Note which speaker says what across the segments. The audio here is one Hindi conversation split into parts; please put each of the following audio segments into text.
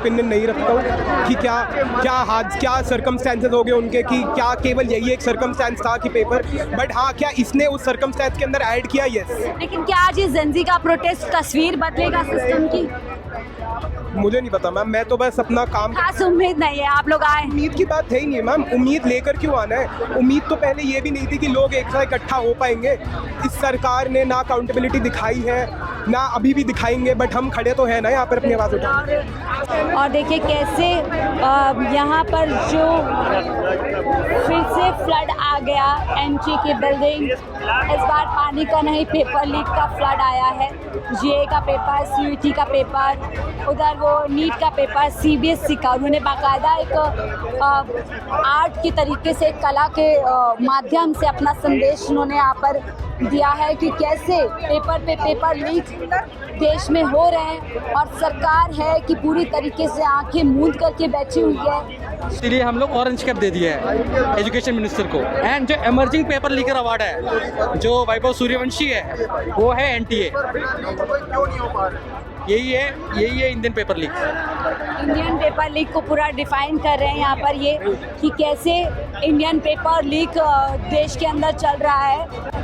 Speaker 1: ओपिनियन नहीं रखता हूँ कि क्या सर्कमस्टेंसेस हो गए उनके, कि क्या केवल यही एक सर्कमस्टेंस था कि पेपर, बट हाँ क्या इसने उस सर्कमस्टेंस के अंदर ऐड किया, यस।
Speaker 2: लेकिन क्या आज ये जेंजी का प्रोटेस्ट तस्वीर बदलेगा सिस्टम की?
Speaker 1: मुझे नहीं पता मैम, मैं तो बस अपना काम।
Speaker 2: खास उम्मीद नहीं है, आप लोग आए।
Speaker 1: उम्मीद की बात है ही नहीं मैम, उम्मीद लेकर क्यों आना है? उम्मीद तो पहले ये भी नहीं थी कि लोग एक साथ इकट्ठा हो पाएंगे। इस सरकार ने ना अकाउंटेबिलिटी दिखाई है, ना अभी भी दिखाएंगे, बट हम खड़े तो हैं ना यहाँ पर अपनी आवाज़ उठा।
Speaker 2: और देखिए कैसे यहाँ पर जो फिर से फ्लड आ गया एनटी की बिल्डिंग। इस बार पानी का नहीं, पेपर लीक का फ्लड आया है। जीए का पेपर, सीयूईटी का पेपर, उधर वो नीट का पेपर, सीबीएसई का। उन्होंने बाकायदा एक आर्ट की तरीके से, कला के माध्यम से अपना संदेश उन्होंने यहाँ पर दिया है कि कैसे पेपर पे पेपर लीक देश में हो रहे हैं और सरकार है कि पूरी तरीके से आंखें मूंद करके बैठी हुई है।
Speaker 3: इसलिए हम लोग ऑरेंज कैप दे दिया है एजुकेशन मिनिस्टर को। एंड जो इमर्जिंग पेपर लीकर अवार्ड है जो वैभव सूर्यवंशी है, वो है एनटीए। यही है Indian paper leak.
Speaker 2: Indian paper leak को पूरा डिफाइन कर रहे हैं यहाँ पर ये कि कैसे इंडियन पेपर लीक देश के अंदर चल रहा है।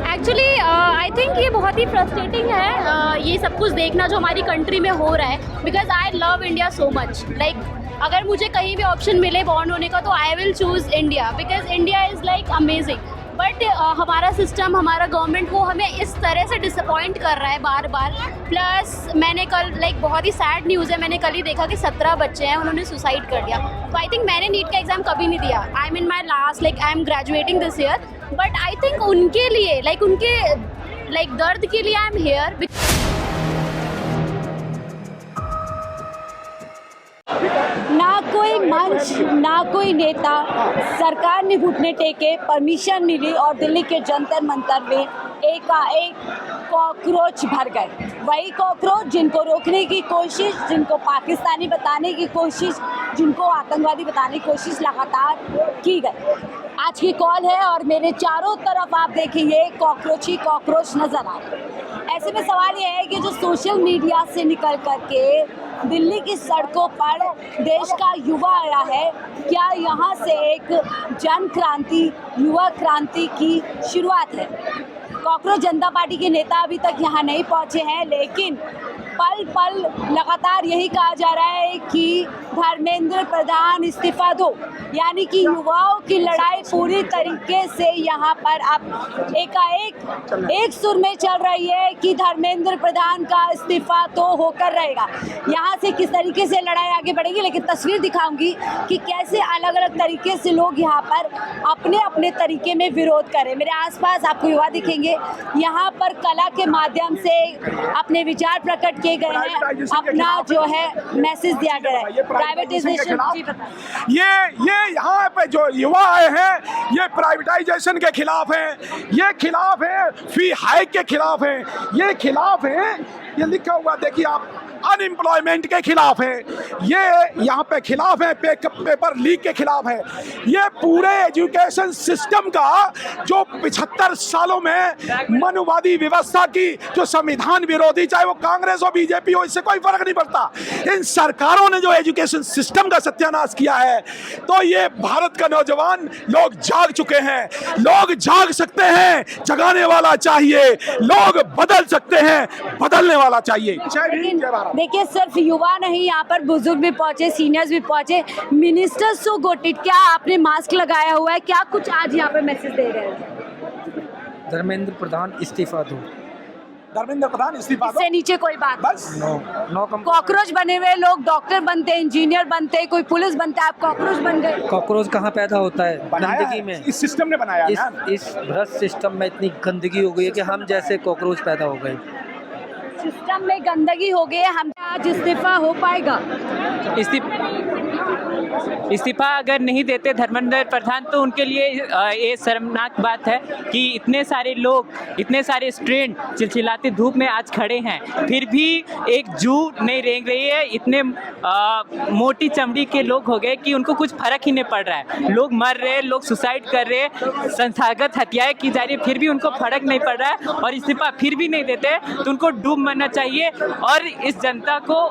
Speaker 4: एक्चुअली आई थिंक ये बहुत ही फ्रस्ट्रेटिंग है ये सब कुछ देखना जो हमारी कंट्री में हो रहा है, because I love India so much. Like अगर मुझे कहीं भी ऑप्शन मिले बॉन्ड होने का तो I will choose India, because India is like amazing. But हमारा सिस्टम, हमारा गवर्नमेंट वो हमें इस तरह से डिसअपॉइंट कर रहा है बार बार। प्लस मैंने कल बहुत ही सैड न्यूज़ है, मैंने कल ही देखा कि 17 बच्चे हैं उन्होंने सुसाइड कर लिया। तो आई थिंक मैंने नीट का एग्ज़ाम कभी नहीं दिया, I am in my last, I am graduating this year. But I think उनके लिए उनके दर्द के लिए आई एम हेयर।
Speaker 2: ना कोई मंच, ना कोई नेता, सरकार ने घुटने टेके, परमिशन मिली और दिल्ली के जंतर मंतर में एकाएक कॉकरोच भर गए। वही कॉकरोच जिनको रोकने की कोशिश, जिनको पाकिस्तानी बताने की कोशिश, जिनको आतंकवादी बताने की कोशिश लगातार की गई। आज की कॉल है और मेरे चारों तरफ आप देखिए कॉकरोच ही कॉकरोच नजर आ रहे हैं। ऐसे में सवाल ये है कि जो सोशल मीडिया से निकल करके दिल्ली की सड़कों पर देश का युवा आया है, क्या यहाँ से एक जन क्रांति, युवा क्रांति की शुरुआत है? कॉकरोच जनता पार्टी के नेता अभी तक यहाँ नहीं पहुँचे हैं, लेकिन पल पल लगातार यही कहा जा रहा है कि धर्मेंद्र प्रधान इस्तीफा दो, यानी कि युवाओं की लड़ाई पूरी तरीके से यहाँ पर अब एकाएक एक सुर में चल रही है कि धर्मेंद्र प्रधान का इस्तीफा तो होकर रहेगा। यहाँ से किस तरीके से लड़ाई आगे बढ़ेगी, लेकिन तस्वीर दिखाऊंगी कि कैसे अलग अलग तरीके से लोग यहाँ पर अपने अपने तरीके में विरोध करें। मेरे आसपास आपको युवा दिखेंगे, यहाँ पर कला के माध्यम से अपने विचार प्रकट किए गए हैं, अपना जो है मैसेज दिया गया है। प्राइवेटाइजेशन,
Speaker 5: ये यहाँ पे जो युवा आए हैं ये प्राइवेटाइजेशन के खिलाफ हैं, ये खिलाफ है फी हाइक के खिलाफ हैं, ये खिलाफ है, ये लिखा हुआ देखिए आप, अनएम्प्लॉयमेंट के खिलाफ है, ये यहाँ पे खिलाफ है, पेपर लीक के खिलाफ है। ये पूरे एजुकेशन सिस्टम का जो 75 सालों में मनुवादी व्यवस्था की जो संविधान विरोधी, चाहे वो कांग्रेस हो बीजेपी हो, इससे कोई फर्क नहीं पड़ता, इन सरकारों ने जो एजुकेशन सिस्टम का सत्यानाश किया है। तो ये भारत का नौजवान लोग जाग चुके हैं, लोग जाग सकते हैं, जगाने वाला चाहिए, लोग बदल सकते हैं, बदलने वाला चाहिए।
Speaker 2: देखिए सिर्फ युवा नहीं, यहाँ पर बुजुर्ग भी पहुंचे, सीनियर्स भी पहुंचे। मिनिस्टर सो गोटेड, क्या आपने मास्क लगाया हुआ है, क्या कुछ आज यहाँ पे मैसेज दे रहे हैं?
Speaker 3: धर्मेंद्र प्रधान इस्तीफा दो।
Speaker 5: धर्मेंद्र प्रधान इस्तीफा दो,
Speaker 2: इससे नीचे कोई बात
Speaker 5: बस।
Speaker 3: नो
Speaker 2: कॉकरोच बने हुए लोग डॉक्टर बनते, इंजीनियर बनते, कोई पुलिस बनता है, आप कॉकरोच बन गए।
Speaker 3: कॉकरोच कहाँ पैदा होता है? गंदगी में।
Speaker 5: इस सिस्टम ने बनाया है।
Speaker 3: इस भ्रष्ट सिस्टम में इतनी गंदगी हो गई है कि हम जैसे कॉकरोच पैदा हो गए।
Speaker 2: सिस्टम में गंदगी हो गई है, हम आज इस्तीफा हो पाएगा?
Speaker 6: इस्तीफा अगर नहीं देते धर्मेंद्र प्रधान तो उनके लिए ये शर्मनाक बात है कि इतने सारे लोग, इतने सारे स्टूडेंट चिलचिलाती धूप में आज खड़े हैं, फिर भी एक जू नहीं रेंग रही है। इतने मोटी चमड़ी के लोग हो गए कि उनको कुछ फर्क ही नहीं पड़ रहा है। लोग मर रहे हैं, लोग सुसाइड कर रहे हैं, संस्थागत हत्याएं की जा रही है, फिर भी उनको फर्क नहीं पड़ रहा है और इस्तीफा फिर भी नहीं देते। तो उनको डूब मरना चाहिए और इस जनता को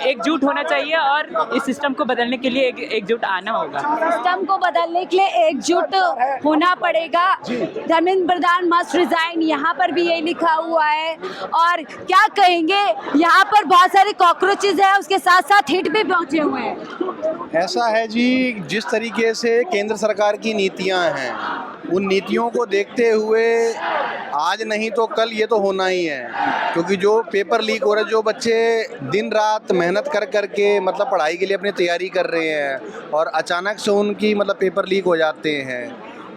Speaker 6: एकजुट होना चाहिए और इस सिस्टम को बदलने के लिए एकजुट आना होगा।
Speaker 2: सिस्टम को बदलने के लिए एकजुट होना पड़ेगा। धर्मेंद्र प्रधान मस्ट रिजाइन, यहाँ पर भी यही लिखा हुआ है। और क्या कहेंगे, यहाँ पर बहुत सारे कॉकरोचेज है, उसके साथ साथ हिट भी पहुंचे हुए हैं।
Speaker 7: ऐसा है जी, जिस तरीके से केंद्र सरकार की नीतियां हैं, उन नीतियों को देखते हुए आज नहीं तो कल ये तो होना ही है, क्योंकि जो पेपर लीक हो रहे हैं, जो बच्चे दिन रात मेहनत कर के मतलब पढ़ाई के लिए अपनी तैयारी कर रहे हैं और अचानक से उनकी मतलब पेपर लीक हो जाते हैं।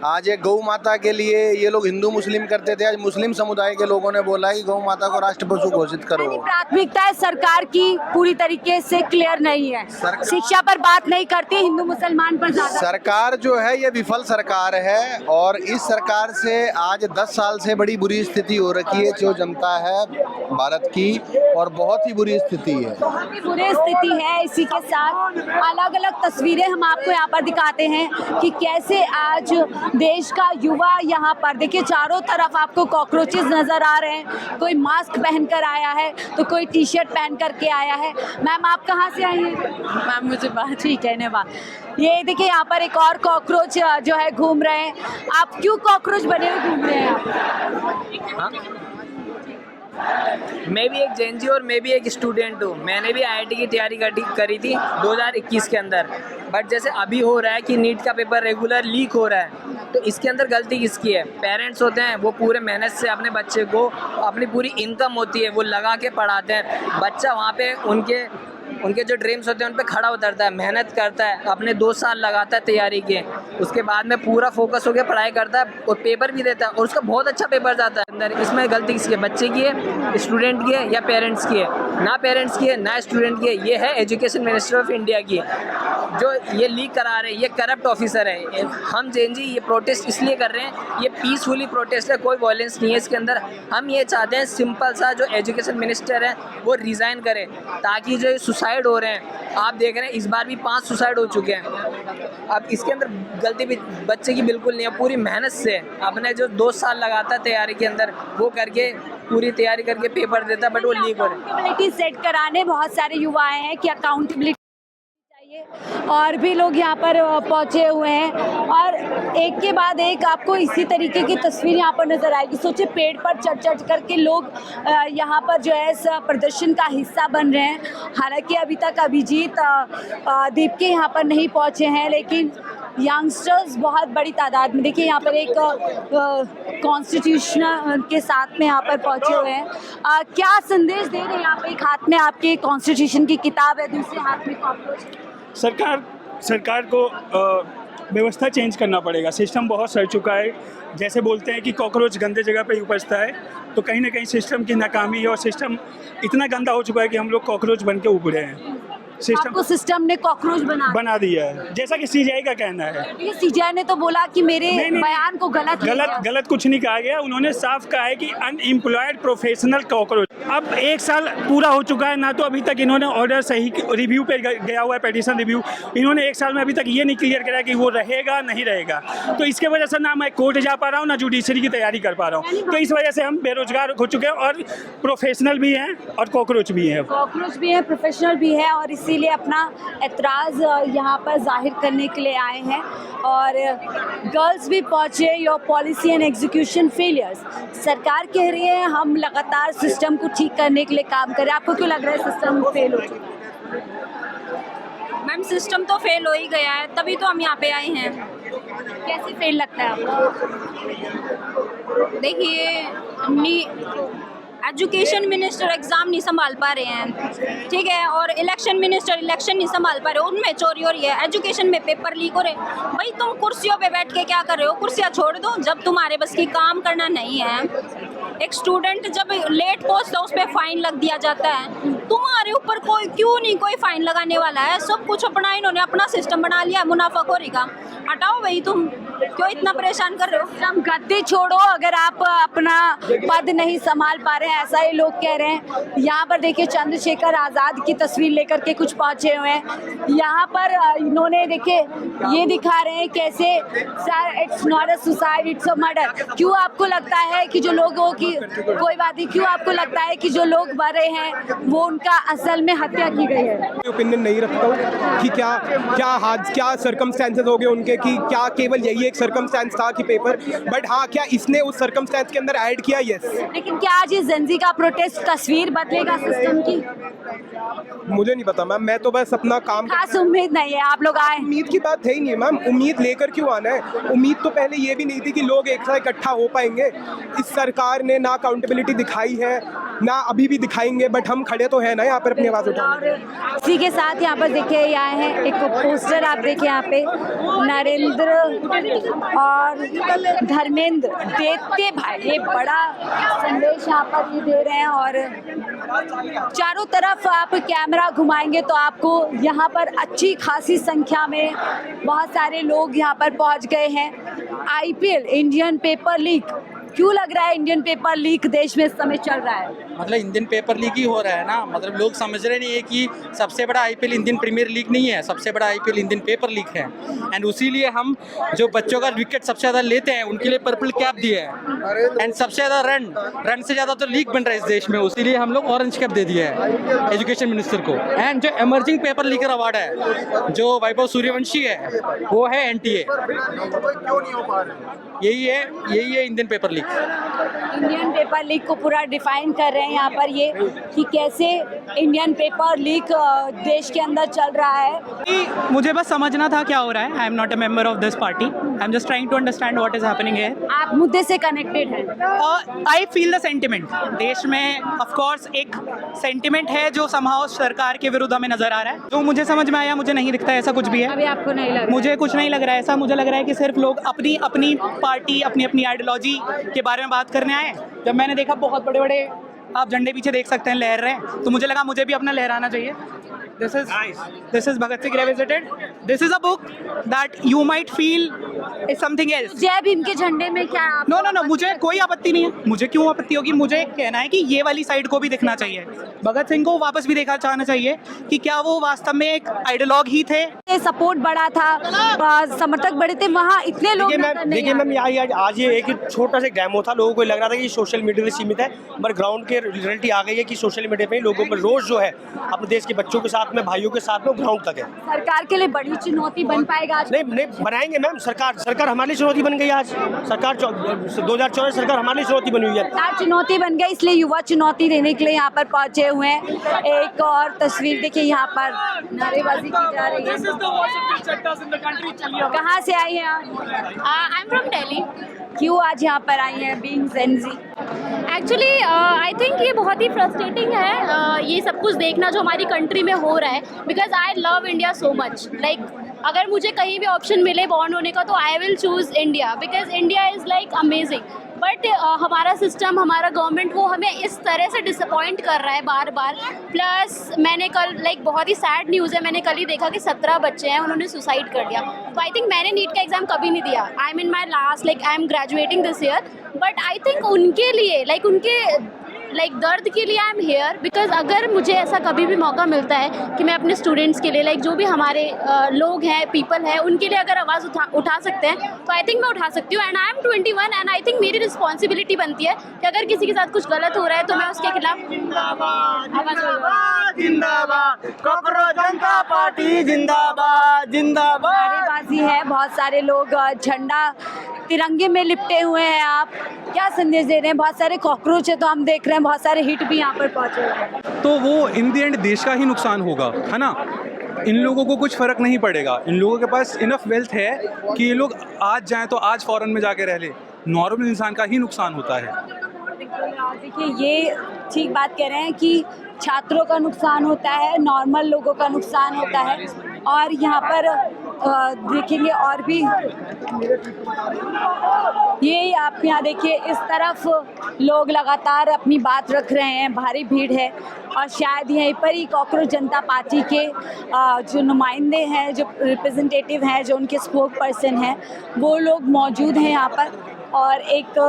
Speaker 7: आज एक गौ माता के लिए ये लोग हिंदू मुस्लिम करते थे, आज मुस्लिम समुदाय के लोगों ने बोला कि गौ माता को राष्ट्र पशु घोषित करो।
Speaker 2: प्राथमिकताएं सरकार की पूरी तरीके से क्लियर नहीं है, शिक्षा पर बात नहीं करती, हिंदू मुसलमान पर ज्यादा।
Speaker 7: सरकार जो है ये विफल सरकार है और इस सरकार से आज 10 साल से बड़ी बुरी स्थिति हो रखी है जो जनता है भारत की, और बहुत ही बुरी स्थिति है।
Speaker 2: बहुत ही बुरी स्थिति है। इसी के साथ अलग अलग तस्वीरें हम आपको यहाँ पर दिखाते हैं कि कैसे आज देश का युवा यहाँ पर देखिए, चारों तरफ आपको कॉकरोचेस नजर आ रहे हैं। कोई मास्क पहनकर आया है तो कोई टी शर्ट पहन करके आया है। मैम आप कहाँ से आई हैं? मैम मुझे बात ही कहने बात। ये देखिए यहाँ पर एक और कॉकरोच जो है घूम रहे हैं। आप क्यों कॉकरोच बने हुए घूम रहे हैं आप?
Speaker 8: मैं भी एक जेएनजी और मैं भी एक स्टूडेंट हूँ। मैंने भी आईआईटी की तैयारी करी थी 2021 के अंदर, बट जैसे अभी हो रहा है कि नीट का पेपर रेगुलर लीक हो रहा है, तो इसके अंदर गलती किसकी है? पेरेंट्स होते हैं, वो पूरे मेहनत से अपने बच्चे को, अपनी पूरी इनकम होती है वो लगा के पढ़ाते हैं। बच्चा वहाँ पे उनके जो ड्रीम्स होते हैं उन पे खड़ा उतरता है, मेहनत करता है, अपने 2 साल लगाता है तैयारी के, उसके बाद में पूरा फोकस होकर पढ़ाई करता है और पेपर भी देता है और उसका बहुत अच्छा पेपर जाता है अंदर। इसमें गलती किसकी है? बच्चे की है, स्टूडेंट की है या पेरेंट्स की है? ना पेरेंट्स की है ना स्टूडेंट की है, ये है एजुकेशन मिनिस्टर ऑफ इंडिया की, जो ये लीक करा रहे हैं। ये करप्ट ऑफिसर है। हम जेएनजी ये प्रोटेस्ट इसलिए कर रहे हैं, ये पीसफुली प्रोटेस्ट है, कोई वायलेंस नहीं है इसके अंदर। हम ये चाहते हैं सिंपल सा जो एजुकेशन मिनिस्टर है वो रिज़ाइन करे, ताकि जो सुसाइड हो रहे हैं, आप देख रहे हैं इस बार भी 5 सुसाइड हो चुके हैं। अब इसके अंदर गलती भी बच्चे की बिल्कुल नहीं है। पूरी मेहनत से अपने जो 2 साल लगाता है तैयारी के अंदर, वो करके पूरी तैयारी करके पेपर देता है, बट वो लीक हो रहा है।
Speaker 2: अकाउंटेबिलिटी सेट कराने बहुत सारे युवा आए हैं कि अकाउंटेबिलिटी चाहिए, और भी लोग यहाँ पर पहुँचे हुए हैं और एक के बाद एक आपको इसी तरीके की तस्वीर यहाँ पर नज़र आएगी। सोचिए, पेड़ पर चढ़ करके लोग यहाँ पर जो है इस प्रदर्शन का हिस्सा बन रहे हैं। हालांकि अभी तक अभिजीत दीप के यहाँ पर नहीं पहुँचे हैं, लेकिन यंगस्टर्स बहुत बड़ी तादाद में देखिए यहाँ पर एक कॉन्स्टिट्यूशन के साथ में यहाँ पर पहुँचे हुए हैं। क्या संदेश दे रहे हैं? यहाँ पे एक हाथ में आपके कॉन्स्टिट्यूशन की किताब है, दूसरे हाथ में कॉकरोच।
Speaker 9: सरकार को व्यवस्था चेंज करना पड़ेगा। सिस्टम बहुत सड़ चुका है। जैसे बोलते हैं कि कॉकरोच गंदे जगह पे उपजता है, तो कहीं ना कहीं सिस्टम की नाकामी है और सिस्टम इतना गंदा हो चुका है कि हम लोग कॉकरोच बन के उभरे हैं।
Speaker 2: सिस्टम ने कॉकरोच बना
Speaker 9: दिया है, जैसा कि सीजीआई का कहना है।
Speaker 2: सीजीआई ने तो बोला कि मेरे बयान को गलत
Speaker 9: कुछ नहीं कहा गया। उन्होंने साफ कहा है कि अनएम्प्लॉयड प्रोफेशनल कॉकरोच। अब 1 साल पूरा हो चुका है, ना तो अभी तक इन्होंने ऑर्डर सही रिव्यू पे गया हुआ है, पेटिशन रिव्यू। इन्होंने 1 साल में अभी तक ये नहीं क्लियर करा कि वो रहेगा नहीं रहेगा। तो इसके वजह से ना मैं कोर्ट जा पा रहा हूँ, ना जुडिशरी की तैयारी कर पा रहा हूँ। तो इस वजह से हम बेरोजगार हो चुके हैं और प्रोफेशनल भी हैं और कॉकरोच भी हैं।
Speaker 2: प्रोफेशनल भी है और इसीलिए अपना एतराज़ यहाँ पर जाहिर करने के लिए आए हैं। और गर्ल्स भी पहुँचे। Your policy and execution failures. सरकार कह रही है हम लगातार सिस्टम को ठीक करने के लिए काम करें। आपको क्यों लग रहा है सिस्टम फेल हो गया?
Speaker 10: मैम सिस्टम तो फेल हो ही गया है, तभी तो हम यहाँ पे आए हैं।
Speaker 2: कैसे फेल लगता है आपको?
Speaker 10: देखिए, एजुकेशन मिनिस्टर एग्ज़ाम नहीं संभाल पा रहे हैं, ठीक है, और इलेक्शन मिनिस्टर इलेक्शन नहीं संभाल पा रहे, उनमें चोरी हो रही है। एजुकेशन में पेपर लीक हो रहे। भाई तुम कुर्सियों पे बैठ के क्या कर रहे हो? कुर्सियाँ छोड़ दो। जब तुम्हारे बस की काम करना नहीं है एक स्टूडेंट जब लेट पहुंचता है उस पर फाइन लग दिया जाता है। तुम्हारे ऊपर कोई क्यों नहीं कोई फाइन लगाने वाला है? सब कुछ अपना इन्होंने अपना सिस्टम बना लिया मुनाफाखोरी का। हटाओ भाई, तुम क्यों इतना परेशान कर रहे हो?
Speaker 2: हम गद्दी छोड़ो, अगर आप अपना पद नहीं संभाल पा रहे हैं, ऐसा ही लोग कह रहे हैं। यहाँ पर देखिए चंद्रशेखर आज़ाद की तस्वीर लेकर के कुछ पहुँचे हुए हैं। यहाँ पर इन्होंने देखिए ये दिखा रहे हैं कैसे it's not a suicide, it's a murder. क्यों आपको लगता है कि जो लोगों की कोई बात नहीं, क्यों आपको लगता है कि जो लोग मरे हैं वो उनका असल में हत्या की गई है?
Speaker 1: ओपिनियन नहीं रखता हूँ कि क्या सर्कमस्टेंसेस हो गए उनके, कि क्या केवल यही एक सर्कमस्टेंस था कि पेपर, बट हाँ क्या इसने उस सर्कमस्टेंस के अंदर ऐड किया? यस।
Speaker 2: लेकिन क्या आज इस जेंजी का प्रोटेस्ट तस्वीर बदलेगा सिस्टम की?
Speaker 1: मुझे नहीं पता मैम, मैं तो बस अपना काम।
Speaker 2: खास उम्मीद नहीं है, आप लोग आए।
Speaker 1: उम्मीद की बात है ही नहीं मैम, उम्मीद लेकर क्यों आना है? उम्मीद तो पहले ये भी नहीं थी कि लोग एक साथ इकट्ठा हो पाएंगे। इस सरकार ने ना अकाउंटेबिलिटी दिखाई है, ना अभी भी दिखाएंगे, बट हम खड़े तो हैं ना यहाँ पर अपनी आवाज़ उठाने।
Speaker 2: इसी के साथ यहाँ पर देखिए यहाँ है एक पोस्टर, आप देखिए यहाँ पे नरेंद्र और धर्मेंद्र देते भाई, ये बड़ा संदेश यहाँ पर ये दे रहे हैं। और चारों तरफ आप कैमरा घुमाएंगे तो आपको यहाँ पर अच्छी खासी संख्या में बहुत सारे लोग यहाँ पर पहुँच गए हैं। IPL इंडियन पेपर लीक, क्यों लग रहा है इंडियन पेपर लीक देश में इस समय चल रहा है?
Speaker 3: मतलब इंडियन पेपर लीग ही हो रहा है ना, मतलब लोग समझ रहे नहीं है कि सबसे बड़ा IPL इंडियन प्रीमियर लीग नहीं है, सबसे बड़ा IPL इंडियन पेपर लीग है। एंड उसीलिए हम जो बच्चों का विकेट सबसे ज़्यादा लेते हैं उनके लिए पर्पल कैप दिया है। एंड सबसे ज़्यादा रन से ज़्यादा तो लीग बन रहा है इस देश में, उसीलिए हम लोग ऑरेंज कैप दे दिया है एजुकेशन मिनिस्टर को। एंड जो एमर्जिंग पेपर लीकर अवार्ड है जो वैभव सूर्यवंशी है वो है NTA। यही है Indian paper leak.
Speaker 2: Indian paper leak को पूरा डिफाइन कर रहे हैं यहाँ पर ये कि कैसे इंडियन पेपर लीक देश के अंदर चल रहा है।
Speaker 6: मुझे बस समझना था क्या हो रहा है। I am not a member of this party, I am just trying to understand what is happening here.
Speaker 2: आप मुद्दे से कनेक्टेड हैं।
Speaker 6: I feel the sentiment. देश में ऑफ कोर्स एक सेंटिमेंट है जो समहाउ सरकार के विरुद्ध हमें नजर आ रहा है। जो मुझे समझ में आया, मुझे नहीं दिखता ऐसा कुछ भी है।
Speaker 2: अभी आपको नहीं लग रहा?
Speaker 6: मुझे कुछ नहीं लग रहा है ऐसा। मुझे लग रहा है कि सिर्फ लोग अपनी अपनी पार्टी, अपनी अपनी आइडियोलॉजी के बारे में बात करने आए। जब मैंने देखा बहुत बड़े बड़े आप झंडे पीछे देख सकते हैं लहर रहे हैं, तो मुझे लगा मुझे भी अपना लहराना चाहिए। This is Bhagat Singh Revisited. This is a book that you might feel is something else.
Speaker 2: जय भीम के झंडे में क्या?
Speaker 6: No, मुझे कोई आपत्ति नहीं है। मुझे क्यों आपत्ति होगी? मुझे कहना है कि ये वाली साइड को भी दिखना चाहिए। भगत सिंह को वापस भी देखना चाहना चाहिए कि क्या वो वास्तव में एक आइडियोलॉग ही थे।
Speaker 2: सपोर्ट बड़ा था, समर्थक बड़े थे, वहाँ इतने लोग।
Speaker 11: देखिए मैम, आज ये एक छोटा सा डेमो था। लोगों को लग रहा था कि सोशल मीडिया से सीमित है, पर ग्राउंड के रियलिटी आ गई है कि सोशल मीडिया पे लोगों पर रोज जो है अपने देश के बच्चों के साथ में, भाइयों के साथ में ग्राउंड तक है।
Speaker 2: सरकार के लिए बड़ी चुनौती बन पाएगा आज?
Speaker 11: नहीं बनाएंगे मैम। सरकार हमारे लिए चुनौती बन गई। आज सरकार 2014 सरकार हमारे लिए चुनौती बनी हुई है।
Speaker 2: चुनौती बन गई, इसलिए युवा चुनौती देने के लिए यहाँ पर पहुंचे हुए हैं। एक और तस्वीर देखिए, यहाँ पर नारेबाजी की जा रही है। कहाँ से आई हैं आप?
Speaker 4: I am from Delhi.
Speaker 2: क्यों आज यहाँ पर आई हैं being Gen Z?
Speaker 4: Actually I think ये बहुत ही फ्रस्ट्रेटिंग है ये सब कुछ देखना जो हमारी कंट्री में हो रहा है, because I love India so much. Like अगर मुझे कहीं भी ऑप्शन मिले बॉर्न होने का तो I will choose India, because India is like amazing. But हमारा सिस्टम, हमारा गवर्नमेंट वो हमें इस तरह से डिसअपॉइंट कर रहा है बार बार। प्लस मैंने कल बहुत ही सैड न्यूज़ है, मैंने कल ही देखा कि 17 बच्चे हैं उन्होंने सुसाइड कर दिया। तो आई थिंक मैंने नीट का एग्ज़ाम कभी नहीं दिया। I am in my last, I am graduating this year. But I think उनके लिए उनके दर्द के लिए आई एम हेयर, बिकॉज अगर मुझे ऐसा कभी भी मौका मिलता है कि मैं अपने स्टूडेंट्स के लिए जो भी हमारे लोग हैं, पीपल हैं, उनके लिए अगर आवाज़ उठा सकते हैं तो आई थिंक मैं उठा सकती हूँ। And I am 21 and I think मेरी रिस्पॉन्सिबिलिटी बनती है कि अगर किसी के साथ कुछ गलत हो रहा है तो मैं उसके खिलाफ
Speaker 11: जनता पार्टी जिंदाबाद जिंदाबाद।
Speaker 2: नारेबाजी है, बहुत सारे लोग झंडा तिरंगे में लिपटे हुए हैं। आप क्या संदेश दे रहे हैं? बहुत सारे कॉकरोच है तो हम देख रहे हैं, बहुत सारे हिट भी यहाँ पर पहुँचे हैं।
Speaker 12: तो वो इन द एंड देश का ही नुकसान होगा, है ना। इन लोगों को कुछ फ़र्क नहीं पड़ेगा। इन लोगों के पास इनफ वेल्थ है कि ये लोग आज जाएं तो आज फॉरेन में जाके रह ले। नॉर्मल इंसान का ही नुकसान होता है।
Speaker 2: देखिए, ये ठीक बात कह रहे हैं कि छात्रों का नुकसान होता है, नॉर्मल लोगों का नुकसान होता है। और यहाँ पर देखेंगे और भी ये आप यहाँ देखिए, इस तरफ लोग लगातार अपनी बात रख रहे हैं, भारी भीड़ है और शायद यहीं पर ही कॉकरोच जनता पार्टी के जो नुमाइंदे हैं, जो रिप्रेजेंटेटिव हैं, जो उनके स्पोक पर्सन हैं, वो लोग मौजूद हैं यहाँ पर और एक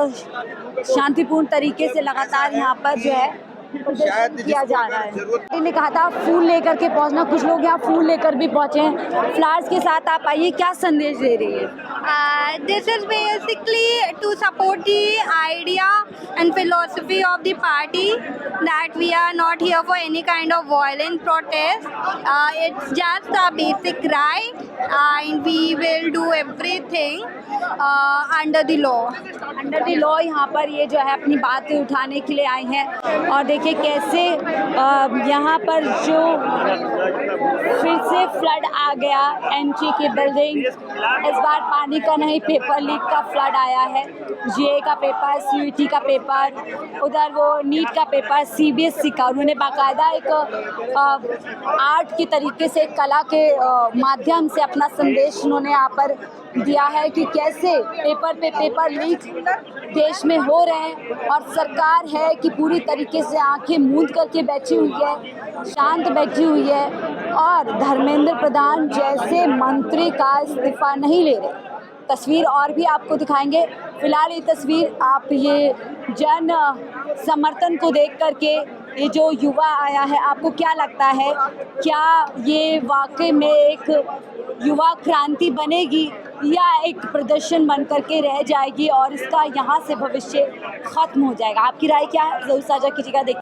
Speaker 2: शांतिपूर्ण तरीके से लगातार यहाँ पर जो है प्रदर्शन किया जा रहा है। इन्होंने कहा था फूल लेकर के पहुंचना, कुछ लोग यहाँ फूल लेकर भी पहुंचे हैं, फ्लावर्स के साथ आप आइए, क्या संदेश दे रही है?
Speaker 10: This is basically to support the idea and philosophy of the party that we are not here for any kind of violent protest. It's just a basic right and we will do everything under the law.
Speaker 2: Under the law यहाँ पर ये जो है अपनी बात उठाने के लिए आई हैं और देखिए कैसे यहाँ पर जो फिर से फ्लड आ गया एंट्री की बिल्डिंग, इस बार पानी का नहीं पेपर लीक का फ्लड आया है। जीए का पेपर, सीयूईटी का पेपर, उधर वो नीट का पेपर, सीबीएसई का, उन्होंने बाकायदा एक आर्ट की तरीके से, कला के माध्यम से अपना संदेश उन्होंने यहाँ पर दिया है कि कैसे पेपर पे पेपर लीक देश में हो रहे हैं और सरकार है कि पूरी तरीके से आंखें मूंद करके बैठी हुई है, शांत बैठी हुई है और धर्मेंद्र प्रधान जैसे मंत्री का इस्तीफा नहीं ले रहे। तस्वीर और भी आपको दिखाएंगे, फिलहाल ये तस्वीर आप ये जन समर्थन को देख करके, ये जो युवा आया है, आपको क्या लगता है, क्या ये वाकई में एक युवा क्रांति बनेगी या एक प्रदर्शन बन करके रह जाएगी और इसका यहाँ से भविष्य खत्म हो जाएगा? आपकी राय क्या है, जरूर साझा कीजिएगा।